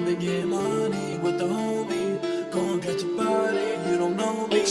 be getting money with the homie. Go and catch your body, you don't know me.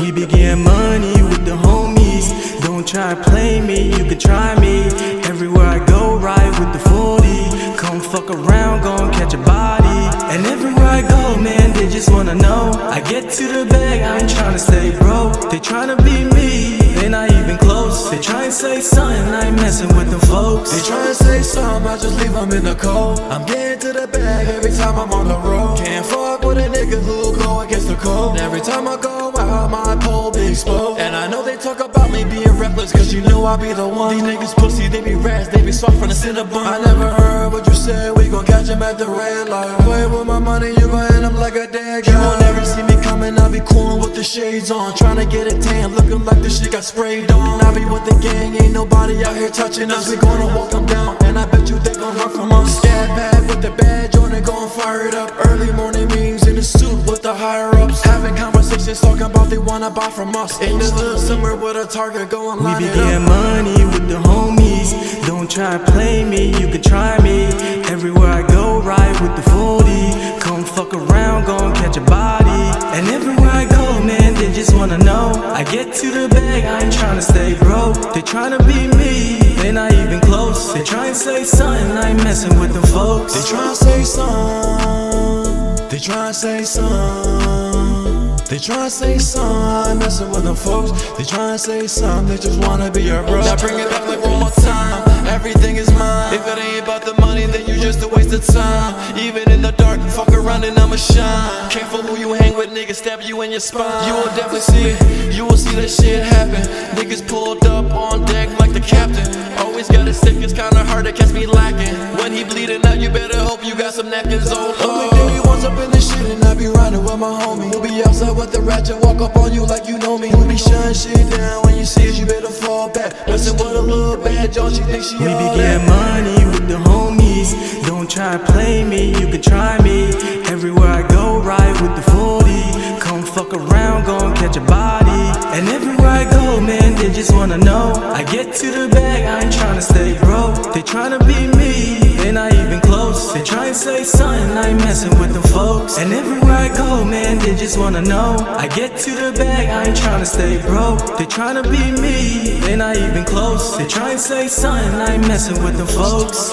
We be getting money with the homies. Don't try to play me, you can try me. Everywhere I go, ride with the 40. Come fuck around, gon' catch a body. And everywhere I go, man, they just wanna know. I get to the bag, I ain't tryna stay broke. They tryna be me, they not even close. They try and say something, I ain't messing with them folks. They try to say something, I just leave them in the cold. I'm getting to the bag every time I'm on the road. Can't fuck with a nigga who go against the code. And every time I go out, my pole be exposed. And I know they talk about me being reckless, cause you know I be the one. These niggas pussy, they be rats, they be soft from the Cinnabon. I never heard what you said, we gon' catch him at the red light. Play with my money, you gon' end up like a dead guy. You won't never see me coming, I be coolin' with the shades on. Tryna get a tan, looking like the shit got sprayed on. I be with the gang, ain't nobody out here touching us. We gonna walk them down, and I bet you they gon' run from us. Scat bag with the badge on it, gon' fire it up. Early morning meetings in the suit with the higher ups. Having conversations, talking about they wanna buy from us. In the hood, somewhere with a target, going line it up. We be getting money with the homies. Don't try to play me, you can try me. Everywhere I go, ride with the 40. Come fuck around, gon' catch a body. And everywhere I go, man, they just wanna know. I get to the bag, I ain't tryna stay broke. They tryna be me, they not even close. They try and say something, I ain't messing with them folks. They try to say something, they try to say something. They try to say something, I ain't messing with them folks. They try to say something, they just wanna be your bro. Now bring it back like one more time, everything is mine. If it ain't about the money, then you just a waste of time. Even in the dark, fuck around and I'ma shine. Careful who you hang with, niggas stab you in your spine. You will definitely see it, you will see that shit happen. Niggas pulled up on deck like the captain. Always got it sick, it's kinda hard to catch me lacking. When he bleeding out, you better hope you got some napkins, oh Lord. Only once up in this shit and I be riding with my homie. We'll be outside with the ratchet, walk up on you like you know me. We'll be shutting shit down, when you see us, you better fall back. Messing with a little bad John, she thinks she all that. We be getting money with the homies. Don't try to play me, you can try me. Everywhere I go, ride with the 40. Come fuck around, gon' catch a body. And everywhere I go, man, they just wanna know. I get to the bag, I ain't tryna stay broke. They tryna be me, they not even close. They try and say something, I ain't messing with them folks. And everywhere I go, man, they just wanna know. I get to the bag, I ain't tryna stay broke. They tryna be me, they not even close. They try and say something, I ain't messing with them folks.